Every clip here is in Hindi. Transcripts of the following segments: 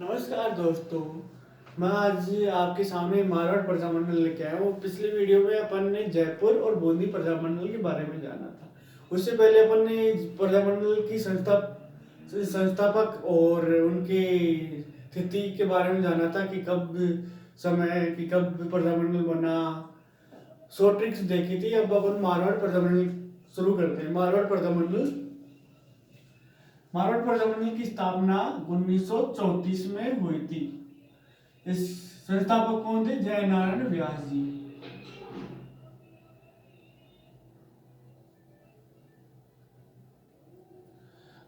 नमस्कार दोस्तों। मैं आज आपके सामने मारवाड़ प्रजामंडल लेके आया हूँ। पिछली वीडियो में अपन ने जयपुर और बूंदी प्रजामंडल के बारे में जाना था। उससे पहले अपन ने प्रजामंडल की संस्थापक और उनके स्थिति के बारे में जाना था कि कब प्रजामंडल बना। सो ट्रिक्स देखी थी। अब अपन मारवाड़ प्रजामंडल शुरू करते हैं। मारवाड़ प्रजामंडल की स्थापना 1934 में हुई थी। इस संस्थापक कौन थे? जय नारायण व्यास जी।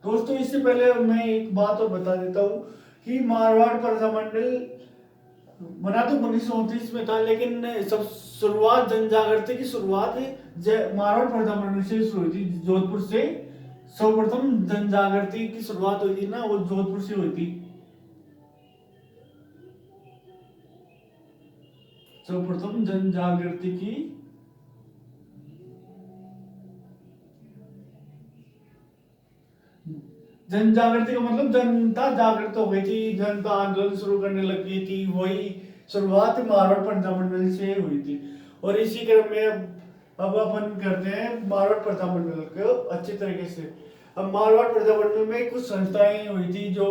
दोस्तों, इससे पहले मैं एक बात और बता देता हूँ कि मारवाड़ प्रजामंडल बना तो 1929 में था, लेकिन सब शुरुआत जन जागृति की शुरुआत मारवाड़ प्रजामंडल से शुरू हुई थी। जोधपुर से सर्वप्रथम जन जागृति की शुरुआत हुई थी ना, वो जोधपुर से हुई थी। सर्वप्रथम जन जागृति की जन जागृति का मतलब जनता जागृत हो गई थी, जनता आंदोलन शुरू करने लग गई थी। वही शुरुआत मारवाड़ प्रजामंडल से हुई थी। और इसी क्रम में अब अपन करते हैं मारवाड़ प्रजामंडल को अच्छी तरीके से। अब मारवाड़ प्रजामंडल में कुछ संस्थाएं हुई थी जो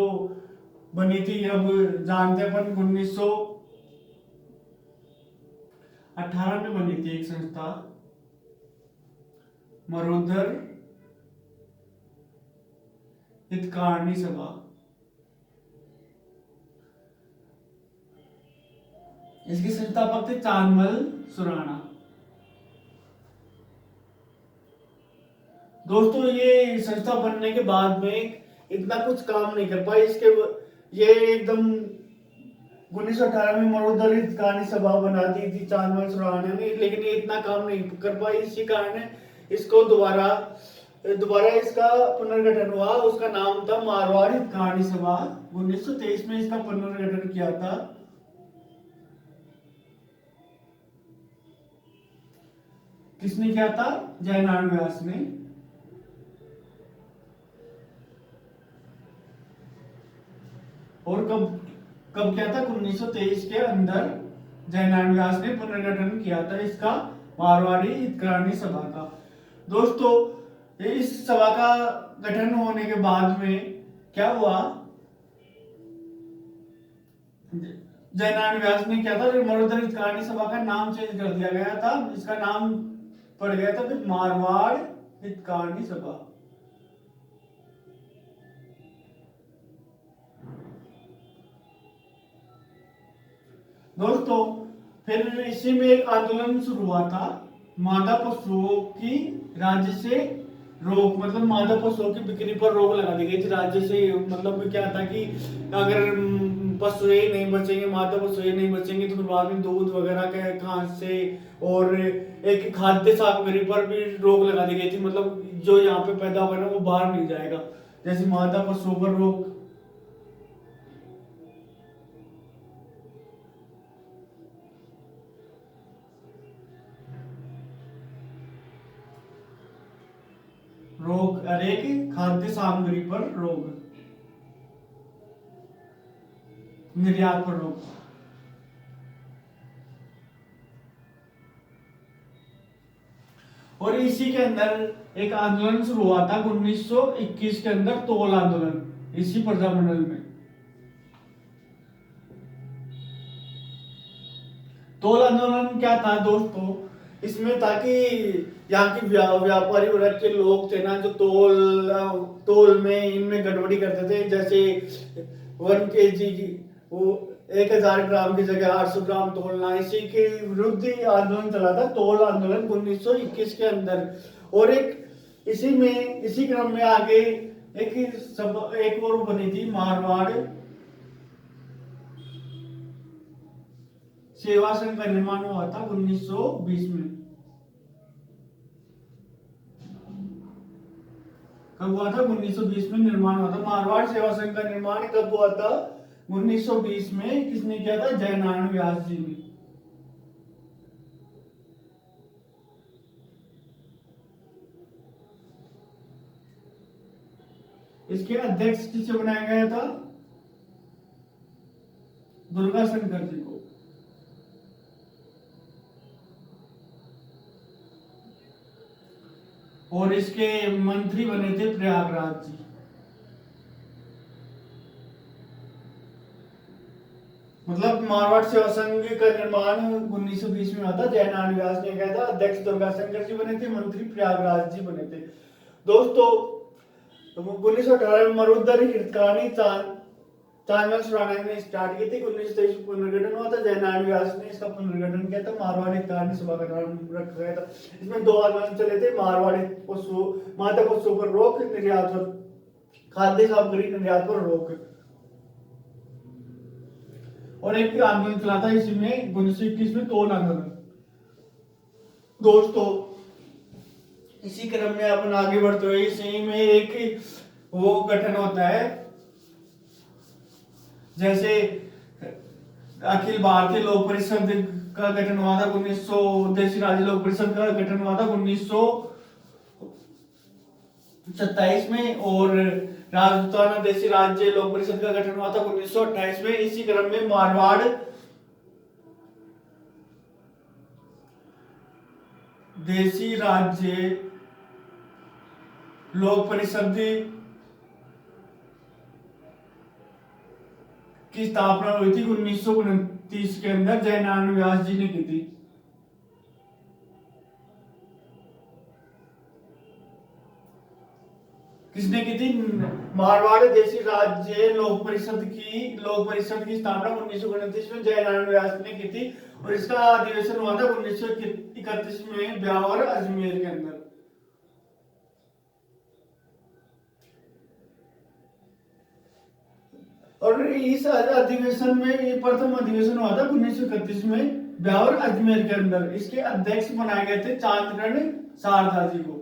बनी थी। अब जानते हैं अपन 1918 में बनी थी एक संस्था, मरुधर हितकारिणी सभा। इसके संस्थापक थे चांदमल सुराणा। दोस्तों, ये संस्था बनने के बाद में इतना कुछ काम नहीं कर पाई। ये एकदम 1918 में मरुधर हितकारिणी सभा बना दी थी चांदमल सुराणा ने, लेकिन ये इतना काम नहीं कर पाई। इसी कारण इसको दोबारा दोबारा इसका पुनर्गठन हुआ। उसका नाम था मारवाड़ हितकारिणी सभा। 1923 में इसका पुनर्गठन किया था। किसने किया था? जयनारायण व्यास ने। और कब कब किया था? 1923 के अंदर जयनारायण व्यास ने पुनर्गठन किया था इसका, मारवाड़ी हितकारिणी सभा का। दोस्तों, इस सभा का गठन होने के बाद में क्या हुआ? जयनारायण व्यास ने क्या था, मरुधर हितकारिणी सभा का नाम चेंज कर दिया गया था। इसका नाम पड़ गया था फिर मारवाड़ हितकारिणी सभा। दोस्तों, फिर इसी में एक आंदोलन शुरू हुआ था। मादा पशुओं की राज्य से रोक, मतलब मादा पशुओं की बिक्री पर रोक लगा दी गई थी राज्य से। मतलब क्या था कि अगर पशु ही नहीं बचेंगे, मादा पशु ही नहीं बचेंगे, तो फिर बाद में दूध वगैरह के घास से और एक खाद्य सामग्री पर भी रोक लगा दी गई थी। मतलब जो यहाँ पे पैदा होगा वो बाहर नहीं जाएगा। जैसे मादा पशुओं पर रोक, अनेक खाद्य सामग्री पर रोक, निर्यात पर रोक। और इसी के अंदर एक आंदोलन शुरू हुआ था 1921 के अंदर, तोल आंदोलन, इसी प्रजामंडल में। तोल आंदोलन क्या था दोस्तों? इसमें था कि यहाँ के व्यापारी वर्ग के लोग थे ना, जो तोल में इनमें गड़बड़ी करते थे। जैसे 1 kg की वो 1000 ग्राम की जगह 800 ग्राम तोलना, इसी के विरुद्ध ही आंदोलन चला था, तोल आंदोलन 1921 के अंदर। और इसी क्रम में आगे एक और बनी थी, मारवाड़ सेवा संघ का निर्माण हुआ था 1920 में। कब हुआ था? 1920 में निर्माण हुआ था। मारवाड़ सेवा संघ का निर्माण कब हुआ था? 1920 में। किसने किया था? जयनारायण व्यास जी ने। इसके अध्यक्ष किसे बनाया गया था? दुर्गा शंकर जी को। और इसके मंत्री बने थे प्रयागराज जी। मतलब मारवाड़ सेवा संघ का निर्माण 1920 में हुआ था। जयनारायण व्यास ने किया था। अध्यक्ष दुर्गा शंकर जी बने थे, मंत्री प्रयागराज जी बने थे। दोस्तों 1918 में मरुधर हितकानी चांदमल सुराना ने स्टार्ट की थी। 1923 में पुनर्गठन हुआ था। जयनारायण व्यास ने इसका पुनर्गठन किया था। मारवाड़ी हितकानी सभा का नाम रखा गया था। इसमें 2 आंदोलन चले थे। मारवाड़ी पशु माता पशुओं पर रोक, निर्यात पर खाद्य सामग्री निर्यात पर रोक। और एक आंदोलन चला था इसी में 1921 में तोल आंदोलन। दोस्तों इसी क्रम में अपन आगे बढ़ते हुए इसी में एक वो गठन होता है, जैसे अखिल भारतीय लोक परिषद का गठन हुआ था 1900, देशी राज्य लोक परिषद का गठन हुआ था 1927 में। और राजपूताना देशी राज्य लोक परिषद का गठन हुआ था 1928 में। इसी क्रम में मारवाड़ देशी राज्य लोक परिषद की स्थापना हुई थी 1929 के अंदर। जयनारायण व्यास जी ने की थी। किसने की थी? मारवाड़ देशी राज्य लोक परिषद की स्थापना 1929 में जयनारायण व्यास ने की थी। और इसका अधिवेशन हुआ था 1931 में ब्यावर अजमेर के अंदर। और इस अधिवेशन में प्रथम अधिवेशन हुआ था 1931 में ब्यावर अजमेर के अंदर। इसके अध्यक्ष बनाए गए थे चांदकर्ण शारदा जी को।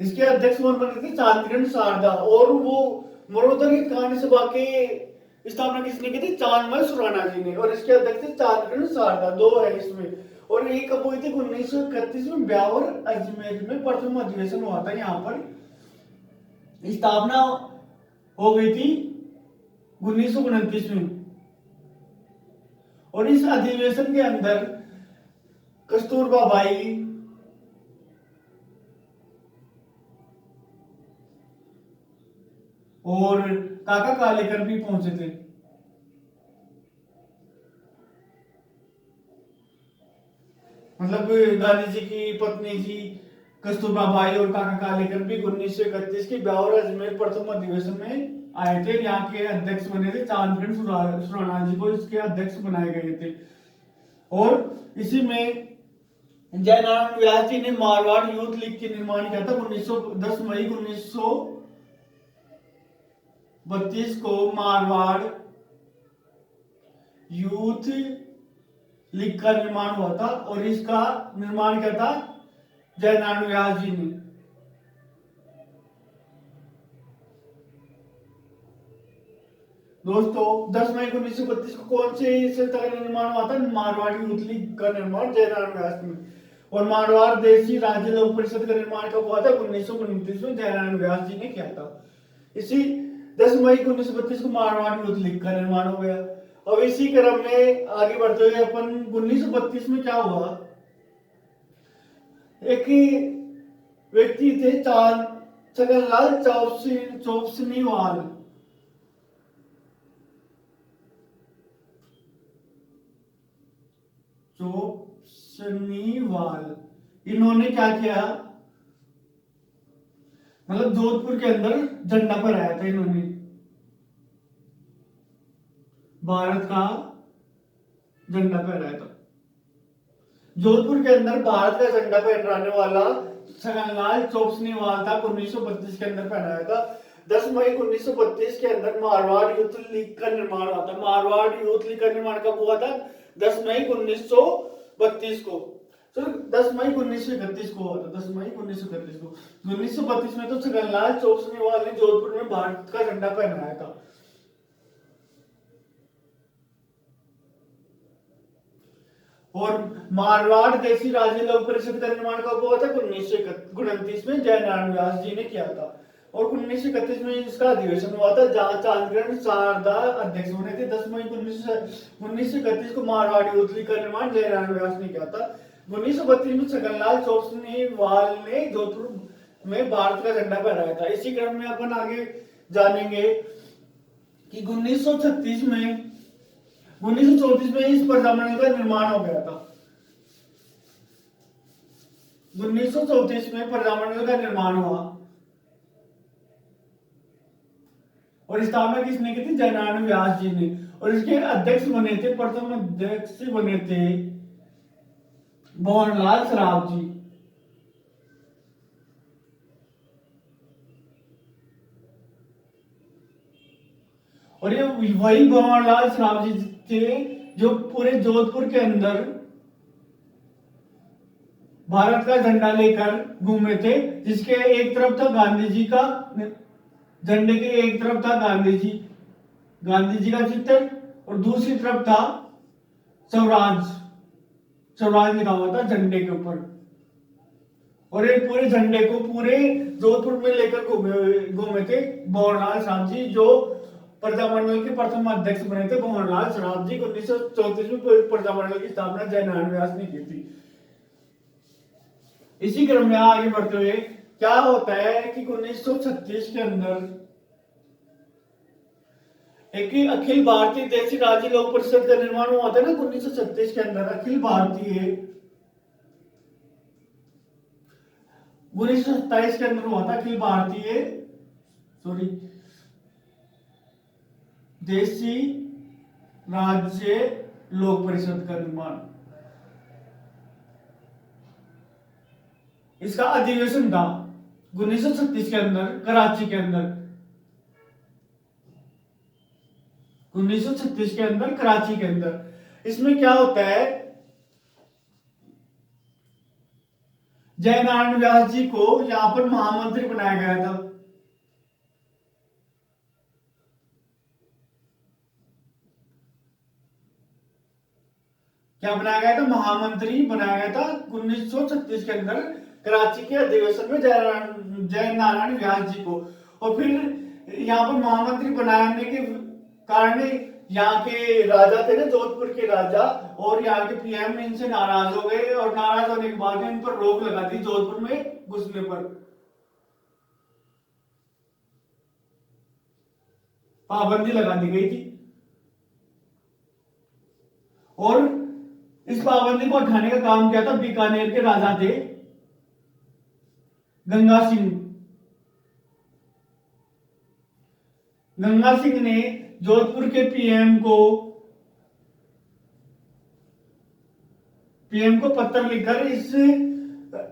इसके अध्यक्ष कौन बने थे? चांदकर्ण शारदा। और वो मरुधर हितकानी सभा के स्थापना किसने की थी? चांदमल सुराना जी ने। और इसके अध्यक्ष थे चांदकर्ण शारदा। 2 है इसमें। और ये कब हुई थी? 1931 में ब्यावर अजमेर में प्रथम अधिवेशन हुआ था। यहाँ पर स्थापना हो गई थी 1929 में। और इस अधिवेशन के अंदर कस्तूरबा बाई और काका कालेकर भी पहुंचे थे। मतलब गांधी जी की पत्नी जी कस्तूरबा बाई और काका कालेकर भी 1931 के ब्यावर अजमेर प्रथम अधिवेशन में आए थे। यहाँ के अध्यक्ष बने थे चांदकर्ण सुराना जी को इसके अध्यक्ष बनाए गए थे। और इसी में जयनारायण व्यास जी ने मारवाड़ यूथ लीग के निर्माण किया था। 10 मई 1932 को मारवाड़ यूथ लीग का निर्माण हुआ था। और इसका निर्माण किया था जयनारायण व्यास जी ने। दोस्तों 10 मई 1932 को कौन से संस्था का निर्माण हुआ था? मारवाड़ यूथ लीग का निर्माण जयनारायण व्यास ने। और मारवाड़ देशी राज्य लोक परिषद का निर्माण कब हुआ था? 1929 में जयनारायण व्यास जी ने किया था। इसी 10 मई 1932 को मारवाड़ यूथ लीग का निर्माण हो गया। अब इसी क्रम में आगे बढ़ते हुए अपन 1932 में क्या हुआ? एक व्यक्ति थे छगनलाल चौपसीवाल। इन्होंने क्या किया? मतलब जोधपुर के अंदर झंडा फहराया था इन्होंने, भारत का झंडा फहराया था। जोधपुर के अंदर भारत का झंडा फहराने वाला छगनलाल चौपसीवाल था। 1932 के अंदर फहराया था। 10 मई 1932 के अंदर मारवाड़ यूथ लीग का निर्माण हुआ था। मारवाड़ यूथ लीग का निर्माण कब हुआ था? 10 मई 1932 को। तो 10 मई 1931 को हुआ था। 10 मई 1931 को। 1932 में तो छगनलाल चौपसीवाल ने जोधपुर में भारत का झंडा फहराया था। और मारवाड़ देशी राज्य लोक परिषद का निर्माण कब हुआ था? 1929 में जयनारायण व्यास जी ने किया था। और 1931 में इसका अधिवेशन हुआ था, जहां चांद्रकिरण शारदा अध्यक्ष बने थे। 10 मई 1931 को मारवाड़ी उदली का निर्माण जयनारायण व्यास ने किया था। 1932 में छगनलाल चौसनीवाल ने जोधपुर में भारत का झंडा फहराया था। इसी क्रम में अपन आगे जानेंगे कि 1936 में 1934 में इस प्रजामंडल का निर्माण हो गया था। 1934 में प्रजामंडल का निर्माण हुआ और स्थापना किसने की थी? जयनारायण व्यास जी ने। और इसके अध्यक्ष बने थे, प्रथम अध्यक्ष बने थे भंवरलाल सराफ जी। और ये वही भंवरलाल सराफ जी थे जो पूरे जोधपुर के अंदर भारत का झंडा लेकर घूमे थे, जिसके एक तरफ था गांधी जी का, झंडे के एक तरफ था गांधी जी का चित्र और दूसरी तरफ था स्वराज, स्वराज लिखा हुआ था झंडे के ऊपर। और ये पूरे झंडे को पूरे जोधपुर में लेकर घूमे थे भंवरलाल सराफ जी, जो प्रजामंडल के प्रथम अध्यक्ष बने थे। भंवरलाल सराफ जी 1934 में प्रजामंडल की स्थापना जयनारायण व्यास ने की थी। इसी क्रम में आगे बढ़ते हुए क्या होता है कि 1936 के अंदर एक अखिल भारतीय देशी राज्य लोक परिषद का निर्माण हुआ था ना। 1936 के अंदर अखिल भारतीय, 1927 के अंदर हुआ था अखिल भारतीय देशी राज्य लोक परिषद का निर्माण। इसका अधिवेशन था 1936 के अंदर कराची के अंदर, 1936 के अंदर कराची के अंदर। इसमें क्या होता है, जयनारायण व्यास जी को यहां पर महामंत्री बनाया गया था। क्या बनाया गया था? महामंत्री बनाया गया था 1936 के अंदर कराची के अधिवेशन में जयनारायण व्यास जी को। और फिर यहाँ पर महामंत्री बनाने के कारण यहाँ के राजा थे ना, जोधपुर के राजा, और यहाँ के पीएम इनसे नाराज हो गए और नाराज होने के बाद इन पर रोक लगा दी जोधपुर में घुसने पर, पाबंदी लगा दी गई थी। और इस पाबंदी को उठाने का काम किया था बीकानेर के राजा थे गंगा सिंह। गंगा सिंह ने जोधपुर के पीएम को पत्र लिखकर इस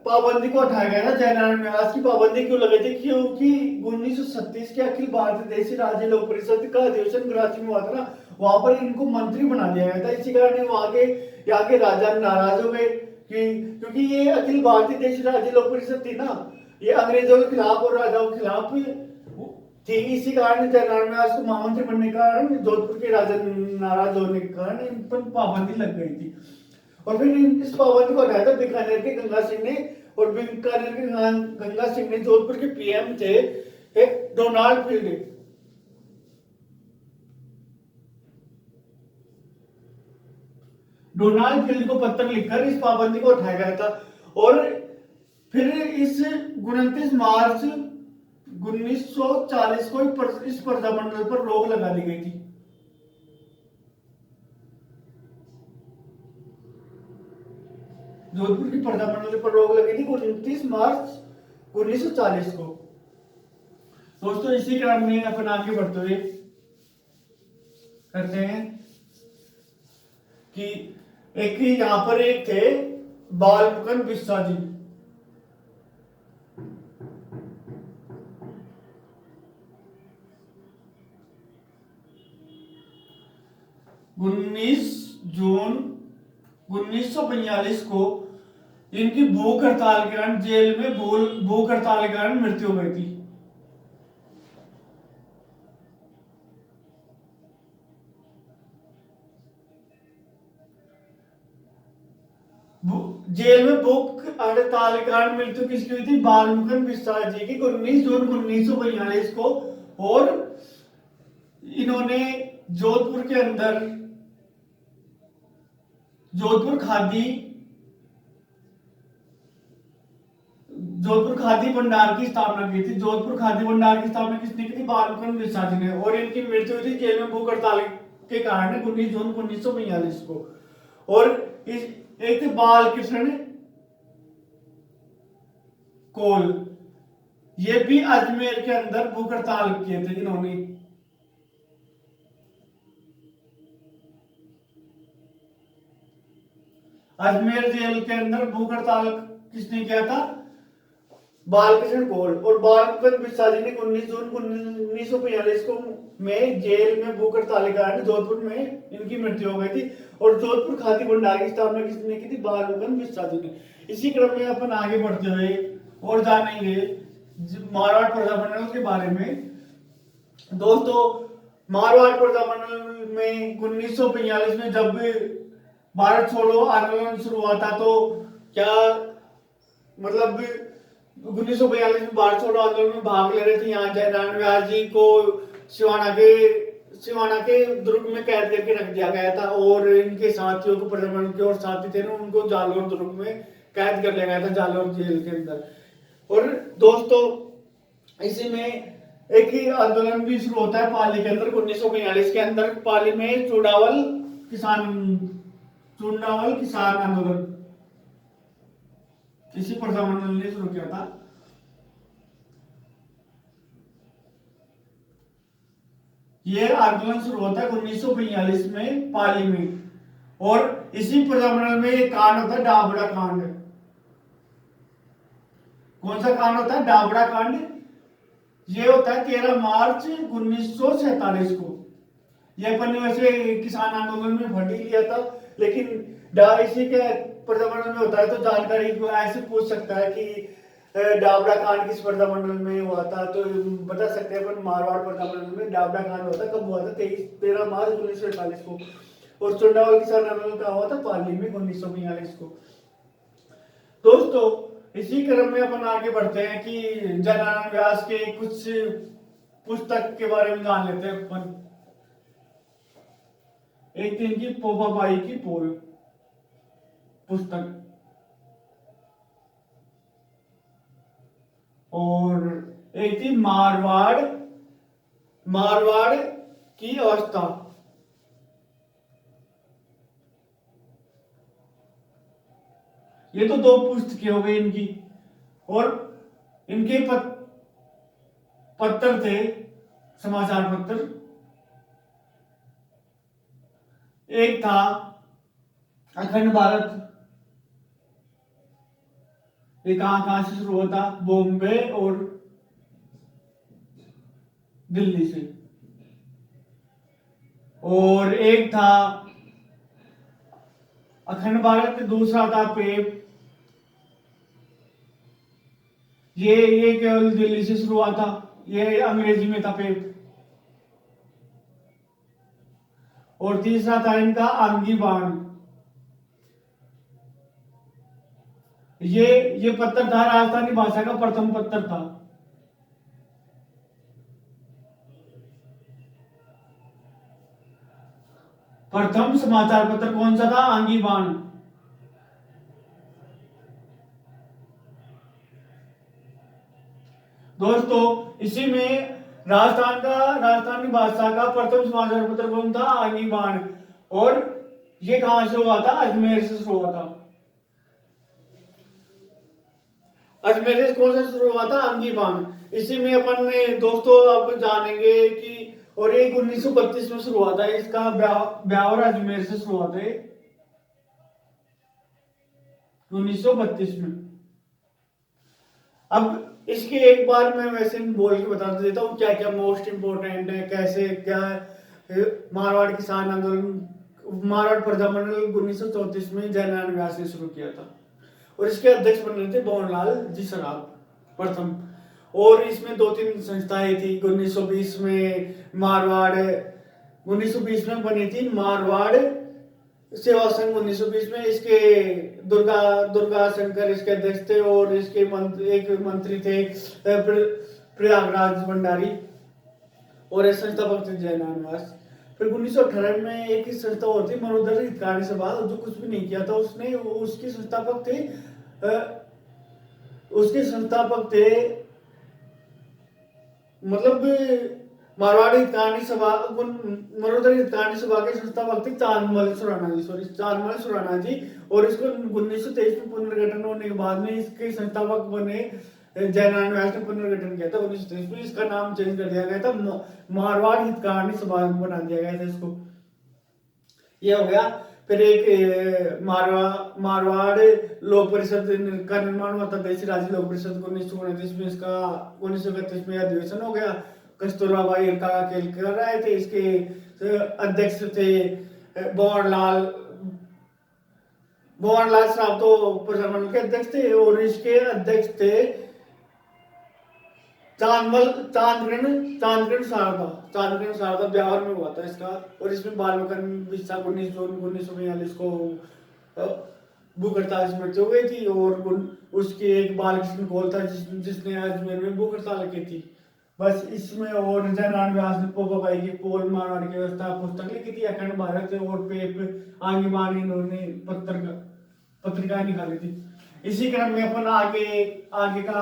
पाबंदी को हटाया गया था। जयनारायण व्यास की पाबंदी क्यों लगी थी? क्योंकि 1936 के अखिल भारतीय देशी राज्य लोक परिषद का अधिवेशन कराची में हुआ था ना, वहां पर इनको मंत्री बना दिया गया था। इसी कारण वहां के यहाँ के राजा नाराज हो गए कि क्योंकि ये अखिल भारतीय देशी राज्य लोक परिषद थी ना, ये अंग्रेजों के खिलाफ और राजाओं के खिलाफ थी। इसी कारण जयनारायण व्यास को महामंत्री बनने के कारण जोधपुर के राजा नाराज होने के कारण इन पर पाबंदी लग गई थी। और फिर इस पाबंदी को हटाया था बीकानेर के गंगा सिंह ने। और बीकानेर के गंगा सिंह ने जोधपुर के पीएम थे एक डोनाल्ड फील्ड। डोनाल्ड फील्ड को पत्र लिखकर इस पाबंदी को उठाया गया था। और फिर इस 29 मार्च 1940 को इस प्रजामंडल पर रोक लगा दी गई थी। जोधपुर की प्रजामंडल पर रोक लगी थी 29 मार्च 1940 को। दोस्तों इसी क्रम में अपन आगे बढ़ते हुए करते हैं कि एक यहां पर एक थे बाल मुकुंद बिस्सा जी। जून 1942 को इनकी भूख हड़ताल के कारण जेल में भूख हड़ताल के कारण मृत्यु हो गई थी। जेल में भूख हड़ताल के कारण मृत्यु किसकी हुई थी? बालमुकुंद बिस्वा जी की 19 जून 1942 को। और इन्होंने जोधपुर के अंदर जोधपुर खादी भंडार की स्थापना की थी। जोधपुर खादी भंडार की स्थापना किसने की थी? बालमुकुंद बिस्वा जी ने। और इनकी मृत्यु हुई थी जेल में भूख हड़ताल के कारण 19 जून 1942 को। और इस एक थे बाल कृष्ण कौल, ये भी अजमेर के अंदर भूख हड़ताल किए थे इन्होंने। अजमेर जेल के अंदर भूख हड़ताल किसने किया था? बालकृष्ण कौल। और बालमुकुंद बिस्वा जी ने 19 जून 1942 को में जेल में भूख हड़ताल के कारण जोधपुर में इनकी मृत्यु हो गई थी। और जोधपुर खादी भंडार की स्थापना किसने की थी? बालमुकुंद बिस्वा जी ने। इसी क्रम में अपन आगे बढ़ते हुए और जानेंगे मारवाड़ प्रजामंडल के बारे में। दोस्तों, मारवाड़ प्रजामंडल में 1942 में जब भारत छोड़ो आंदोलन शुरू हुआ था, तो क्या मतलब 1942 में भारत छोड़ो आंदोलन में भाग ले रहे थे। यहाँ जयनारायण व्यास जी को सिवाना के दुर्ग में कैद करके रख दिया गया था। और इनके साथियों को, प्रजामंडल के और साथी थे ना, उनको जालोर दुर्ग में कैद कर लिया गया था, जालोर जेल के अंदर। और दोस्तों, इसी में एक ही आंदोलन भी शुरू होता है पाली के अंदर 1942 के अंदर। पाली में चुनावल किसान आंदोलन इसी प्रजामंडल ने शुरू किया था। यह आंदोलन शुरू होता है 1942 में पाली में। और इसी प्रजामंडल में एक कांड होता है डाबड़ा कांड। कौन सा कांड होता है? डाबड़ा कांड। यह होता है 13 मार्च 1947 को। यह अपन ने वैसे किसान आंदोलन में भंड ही लिया था, लेकिन इसी के प्रजामंडल में होता है, तो जानकारी को ऐसे पूछ सकता है कि डाबड़ा कांड किस प्रजामंडल में हुआ था, तो बता सकते हैं अपन मारवाड़ प्रजामंडल में डाबड़ा कांड होता है। कब हुआ था? 13 मार्च 1947 को। और चुनावल किसान आंदोलन का हुआ था पाली में 1942 को। दोस्तों, इसी क्रम में अपन आगे बढ़ते हैं कि जयनारायण व्यास के कुछ पुस्तक के बारे में जान लेते हैं अपन। एक दिन की पोपाबाई की पोल पुस्तक, और एक थी मारवाड़ की अवस्था। ये तो दो पुस्तकें हो गई इनकी। और इनके पत्र थे, समाचार पत्र। एक था अखंड भारत, ये कहां से शुरू होता? बॉम्बे और दिल्ली से। और एक था अखंड भारत, दूसरा था पेप। ये केवल दिल्ली से शुरू हुआ था, ये अंग्रेजी में था पेप। और तीसरा था इनका आंगी बाण। ये पत्र था राजस्थानी भाषा का प्रथम पत्र था। प्रथम समाचार पत्र कौन सा था? आंगी बाण। दोस्तों, इसी में राजस्थानी भाषा का प्रथम समाचार पत्र कौन था? आंगी बाण। और ये कहां से हुआ था? अजमेर से शुरू हुआ था। अजमेर से कौन सा शुरू हुआ था? आंगी बाण। इसी में अपन ने दोस्तों अब जानेंगे कि, और एक 1932 में शुरू हुआ था, इसका ब्यावर अजमेर से शुरू हुआ था 1932 में। अब इसके एक बार मैं वैसे बोल के बता देता हूँ क्या क्या मोस्ट इंपोर्टेंट है, कैसे क्या है। मारवाड़ किसान आंदोलन, मारवाड़ प्रजामंडल 1934 में जयनारायण व्यास ने शुरू किया था। और इसके अध्यक्ष बन रहे थे भवनलाल जी सराफ प्रथम। और इसमें 2-3 संस्थाएं थी। 1920 में बनी थी मारवाड़ सेवा संघ 1920 में, इसके दुर्गा दुर्गा शंकर इसके अध्यक्ष थे, और इसके एक मंत्री थे प्रयागराज भंडारी, और एक संस्थापक थे जयनारायण व्यास। फिर 1918 में एक संस्था और थी मनोदर हितकारी सभा, जो कुछ भी नहीं किया था उसने, उसके संस्थापक थे उसके संस्थापक थे मतलब मारवाड़ी हितकारी सभा, मनोदर हितकारी सभा के संस्थापक थे चांदमल सुराणा जी, चांदमल सुराणा जी। और इसको 1923 में पुनर्गठन होने के बाद में इसके संस्थापक बने जयनारायण व्यास ने पुनर्गठन किया था 1923 में। इसका नाम चेंज कर दिया गया था, मारवाड़ हितकारी सभा बना दिया गया था इसको। ये हो गया। फिर एक मारवाड़ लोक परिषद का निर्माण हुआ था, देशी राज्य लोक परिषद को 1929 में, इसका 1931 में अधिवेशन हो गया। कस्तूरबा बाई खेल कर रहे थे, इसके अध्यक्ष थे भंवरलाल श्राफ, तो प्रधानमंत्री के अध्यक्ष थे, और इसके अध्यक्ष थे चांद्रकिरण शारदा ब्यावर में हुआ था इसका। और इसमें बाल मकान 19 जून 1942 को भूख हड़ताल से मृत्यु हो गई थी, और उसके एक बालकृष्ण कौल था जिसने अजमेर में भूख हड़ताल की थी। बस इसमें, और जयनारायण व्यास ने पोपाबाई की पोल मारवाड़ की व्यवस्था पुस्तक लिखी थी, अखंड भारत, और पेप आगे बागे इन्होंने पत्रिका निकाली थी। इसी क्रम में अपन आगे का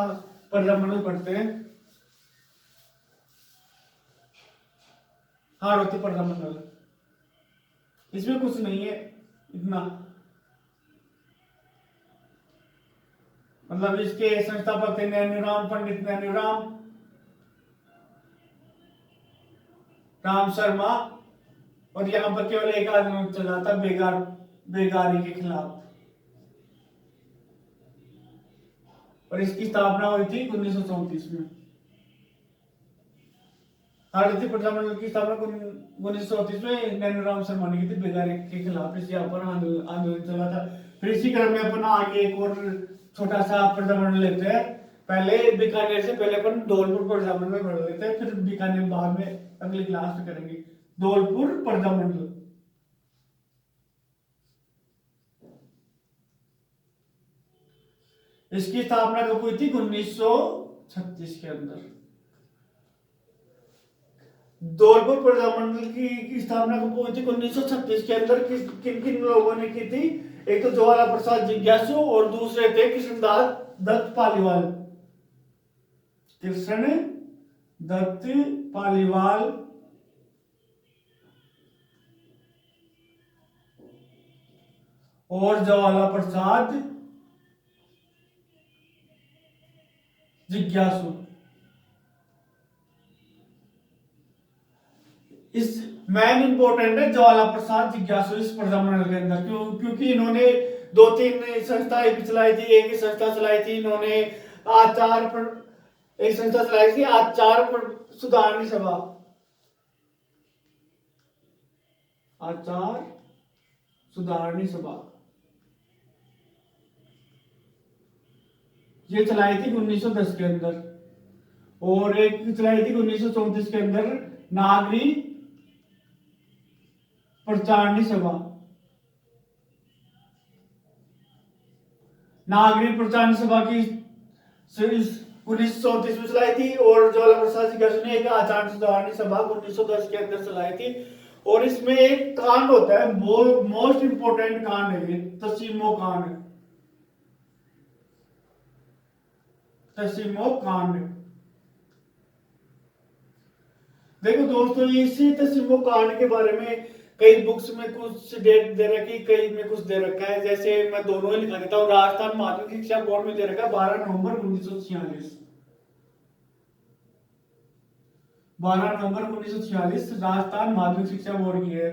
पर्यावरण पढ़ते हैं। हाड़ौती पर्यावरण, इसमें कुछ नहीं है इतना, मतलब इसके संस्थापक थे नैनीराम, पंडित नैनीराम राम शर्मा, और यहाँ पर केवल एक आंदोलन चला था बेगारी के खिलाफ, और इसकी स्थापना हुई थी 1934 में। हाड़ौती पर्यावरण की स्थापना 1934 में नैनीराम शर्मा ने की थी, बेगारी के खिलाफ इस यहाँ पर आंदोलन चला था। फिर इसी क्रम में अपन आगे एक और छोटा सा पर्यावरण लेते हैं। पहले बीकानेर से पहले अपन धौलपुर पर्यावरण में पढ़ लेते हैं, फिर बीकानेर बाद में अगली क्लास में करेंगे। धौलपुर पर्यावरण, इसकी स्थापना कब हुई थी? 1936 के अंदर। धौलपुर पर्यावरण की स्थापना कब हुई थी? 1936 के अंदर। किन किन लोगों ने की थी? एक तो ज्वाला प्रसाद जिज्ञासु, और दूसरे थे कृष्णदास दत्त पालीवाल। कृष्ण दत्त पालीवाल और ज्वाला प्रसाद जिज्ञासु। इस मैन इंपोर्टेंट है ज्वाला प्रसाद जिज्ञासु इस पर्यावरण के अंदर, क्योंकि इन्होंने 2-3 संस्थाएं भी चलाई थी। एक ही संस्था चलाई थी इन्होंने आचार सुधारणी सभा, आचार सुधारणी सभा, ये चलाई थी 1910 के अंदर। और एक चलाई थी 1934 के अंदर नागरी प्रचारणी सभा, नागरिक प्रचारणी सभा की 1934 में चलाई थी। और ज्वाला प्रसाद जिज्ञासु ने एक आचार सुधारणी सभा 1910 के अंदर चलाई थी। और इसमें एक कांड होता है, मोस्ट इंपोर्टेंट कांड है ये, तसीमो कांड। तसीमो कांड, देखो दोस्तों, इसी तसीमो कांड के बारे में कई बुक्स में कुछ डेट दे रखी, कई में कुछ दे रखा है। जैसे मैं दोनों ही लिखा देता हूँ। राजस्थान माध्यमिक शिक्षा बोर्ड में दे रखा है 12 नवंबर 1946। 12 नवंबर 1946 राजस्थान माध्यमिक शिक्षा बोर्ड की है।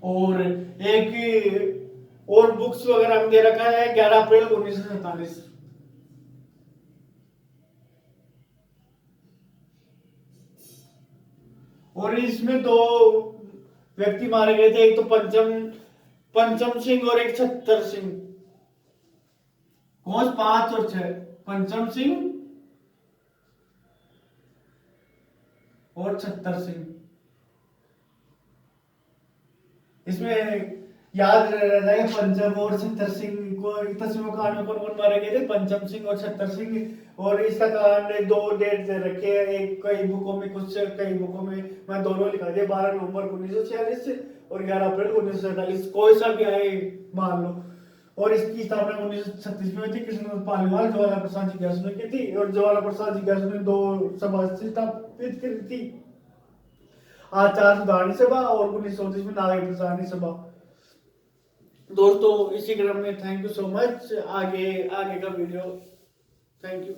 और एक और बुक्स वगैरह में दे रखा है 11 अप्रैल 1947। और इसमें 2 व्यक्ति मारे गए थे, एक तो पंचम सिंह और एक छत्तर सिंह। कौन? 5 और 6, पंचम सिंह और छत्तर सिंह। इसमें याद रहता है पंचम और छत्तर सिंह को 10वें कांड में कौन कौन मारे गए थे, पंचम सिंह और छत्तर सिंह। और इसका कांड 2 डेट दे रखे हैं, एक कई बुकों में, कुछ कई बुकों में मैं दोनों लिखा दिया, 12 नवंबर 1946 और 11 अप्रैल 1947, कोई सा भी आए मान लो। और इसकी स्थापना 1936 में हुई थी, कृष्ण पालीवाल ज्वाला प्रसाद जिज्ञासु ने की थी, और ज्वाला प्रसाद जिज्ञासु ने 2 सभा स्थापित की थी, आचार्य सुधारणी सभा और 1934 में नागरिक प्रसारणी सभा। दोस्तों इसी क्रम में थैंक यू सो मच। आगे आगे का वीडियो, थैंक यू।